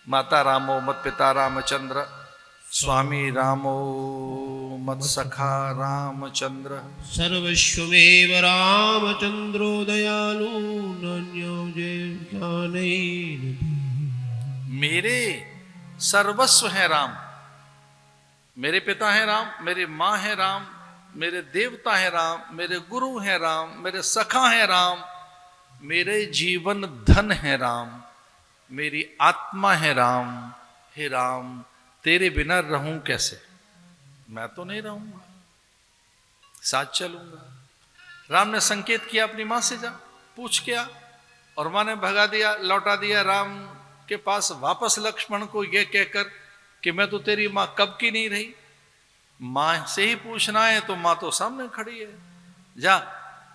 माता रामो मत पिता रामचंद्र, स्वामी रामो मत सखा रामचंद्र, सर्वस्वमेव रामचंद्रो दयालु नान्यो ज्ञानेन। मेरे सर्वस्व है राम। मेरे पिता है राम, मेरी माँ है राम, मेरे देवता है राम, मेरे गुरु है राम, मेरे सखा है राम, मेरे जीवन धन है राम, मेरी आत्मा है राम। हे राम, तेरे बिना रहूं कैसे? मैं तो नहीं रहूंगा, साथ चलूंगा। राम ने संकेत किया अपनी मां से, जा पूछ के आ, और मां ने भगा दिया, लौटा दिया राम के पास वापस लक्ष्मण को यह कहकर कि मैं तो तेरी मां कब की नहीं रही। मां से ही पूछना है तो मां तो सामने खड़ी है, जा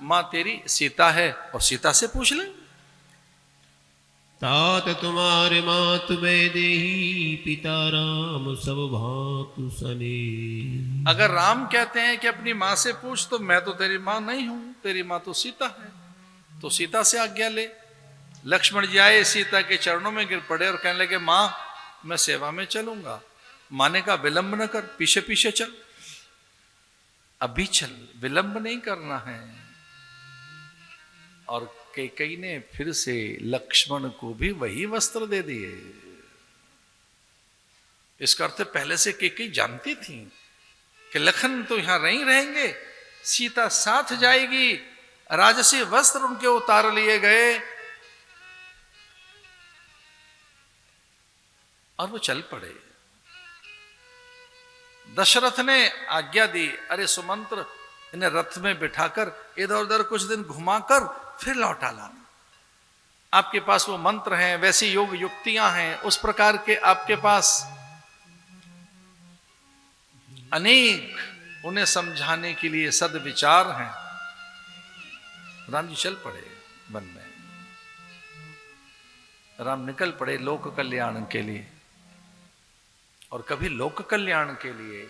मां तेरी सीता है और सीता से पूछ ले। तात तुम्हारे मात में देही पिता राम सब भांतु सने। अगर राम कहते हैं कि अपनी मां से पूछ, तो मैं तो तेरी मां नहीं हूं, तेरी मां तो सीता है, तो सीता से आज्ञा ले। लक्ष्मण जी आए, सीता के चरणों में गिर पड़े और कहने लगे, मां मैं सेवा में चलूंगा। मां ने कहा, विलंब न कर, पीछे पीछे चल, अभी चल, विलंब नहीं करना है। और कैकेयी ने फिर से लक्ष्मण को भी वही वस्त्र दे दिए। इसका अर्थ पहले से कैकेयी जानती थी कि लखन तो यहां नहीं रहेंगे, सीता साथ जाएगी। राजसी वस्त्र उनके उतार लिए गए और वो चल पड़े। दशरथ ने आज्ञा दी, अरे सुमंत्र, इन्हें रथ में बिठाकर इधर उधर कुछ दिन घुमाकर फिर लौटा लाना। आपके पास वो मंत्र हैं, वैसी योग युक्तियां हैं, उस प्रकार के आपके पास अनेक उन्हें समझाने के लिए सद्विचार हैं। राम जी चल पड़े वन में। राम निकल पड़े लोक कल्याण के लिए। और कभी लोक कल्याण के लिए,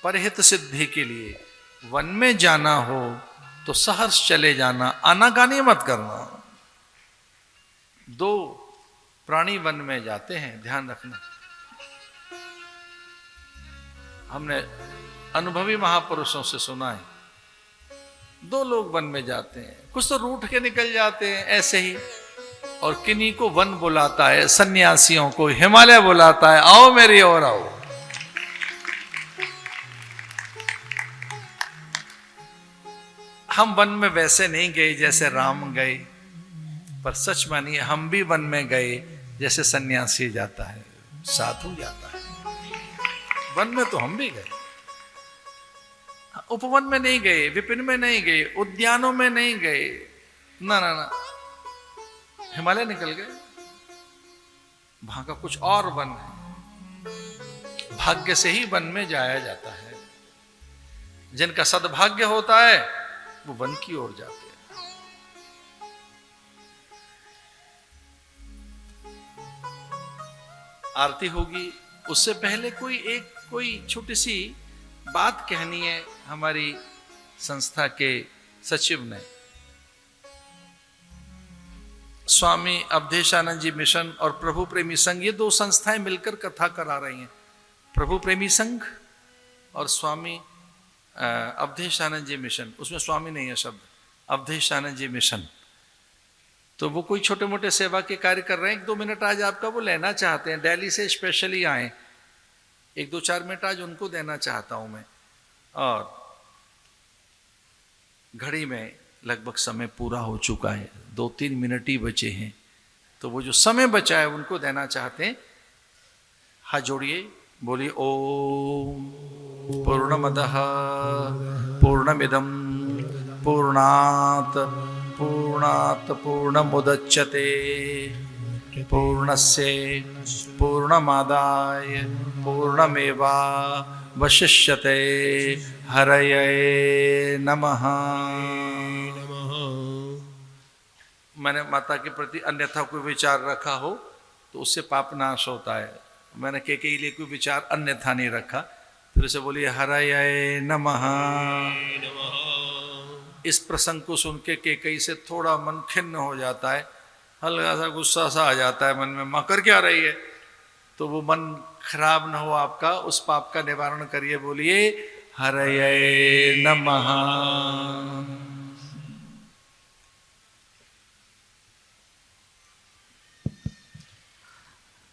परहित सिद्धि के लिए वन में जाना हो तो सहर्ष चले जाना, आनाकानी मत करना। दो प्राणी वन में जाते हैं, ध्यान रखना। हमने अनुभवी महापुरुषों से सुना है, दो लोग वन में जाते हैं, कुछ तो रूठ के निकल जाते हैं ऐसे ही, और किन्हीं को वन बुलाता है, सन्यासियों को हिमालय बुलाता है, आओ मेरी ओर आओ। हम वन में वैसे नहीं गए जैसे राम गए, पर सच मानिए हम भी वन में गए जैसे सन्यासी जाता है, साधु जाता है। वन में तो हम भी गए, उपवन में नहीं गए, विपिन में नहीं गए, उद्यानों में नहीं गए, ना ना ना, हिमालय निकल गए। वहां का कुछ और वन है। भाग्य से ही वन में जाया जाता है। जिनका सद्भाग्य होता है वो वन की ओर जाते हैं। आरती होगी, उससे पहले कोई छोटी सी बात कहनी है। हमारी संस्था के सचिव ने, स्वामी अवधेशानंद जी मिशन और प्रभु प्रेमी संघ, ये दो संस्थाएं मिलकर कथा करा रही हैं। प्रभु प्रेमी संघ और स्वामी अवधेशानंद जी मिशन, उसमें स्वामी नहीं है शब्द, अवधेशानंद जी मिशन। तो वो कोई छोटे मोटे सेवा के कार्य कर रहे हैं। 1-2 मिनट आज आपका वो लेना चाहते हैं, दिल्ली से स्पेशली आए, 1-2-4 मिनट आज उनको देना चाहता हूं मैं। और घड़ी में लगभग समय पूरा हो चुका है, 2-3 मिनट ही बचे हैं, तो वो जो समय बचा है उनको देना चाहते हैं। हाथ जोड़िए, बोलिए ओम पूर्णमदः पूर्णमिदं पूर्णात् पूर्णमुदच्यते पूर्णस्य पूर्णमादाय पूर्णमेवावशिष्यते। हरये नमः। मैंने माता के प्रति अन्यथा कोई विचार रखा हो तो उससे पाप नाश होता है। मैंने कैकेयी लिए कोई विचार अन्यथा नहीं रखा। फिर उसे बोलिए हरये नमः। इस प्रसंग को सुन के कैकेयी से थोड़ा मन खिन्न हो जाता है, हल्का सा गुस्सा सा आ जाता है मन में, माँ कर क्या रही है। तो तो वो मन खराब न हो आपका, उस पाप का निवारण करिए। बोलिए हरये नमः।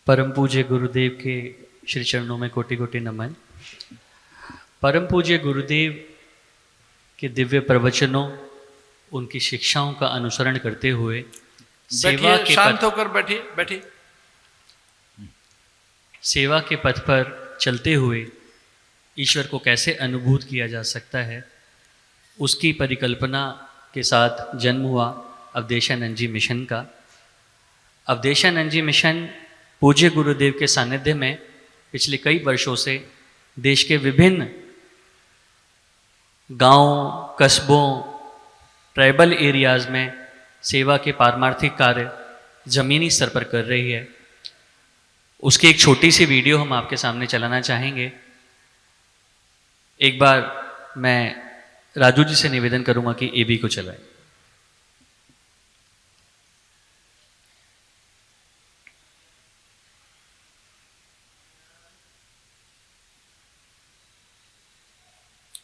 परम पूज्य गुरुदेव के श्री चरणों में कोटि कोटि नमन। परम पूज्य गुरुदेव के दिव्य प्रवचनों, उनकी शिक्षाओं का अनुसरण करते हुए सेवा बैठिए, के शांत पथ होकर बैठिए, बैठिए। सेवा के पथ पर चलते हुए ईश्वर को कैसे अनुभूत किया जा सकता है, उसकी परिकल्पना के साथ जन्म हुआ अवधेशानंद जी मिशन का। अवधेशानंद जी मिशन पूज्य गुरुदेव के सानिध्य में पिछले कई वर्षों से देश के विभिन्न गांवों, कस्बों, ट्राइबल एरियाज़ में सेवा के पारमार्थिक कार्य ज़मीनी स्तर पर कर रही है। उसकी एक छोटी सी वीडियो हम आपके सामने चलाना चाहेंगे। एक बार मैं राजू जी से निवेदन करूंगा कि एबी को चलाएं।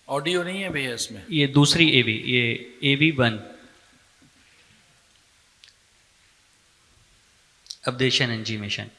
ऑडियो नहीं है भैया इसमें। ये दूसरी एबी, ये AB1 अवधेशानंद जी मिशन।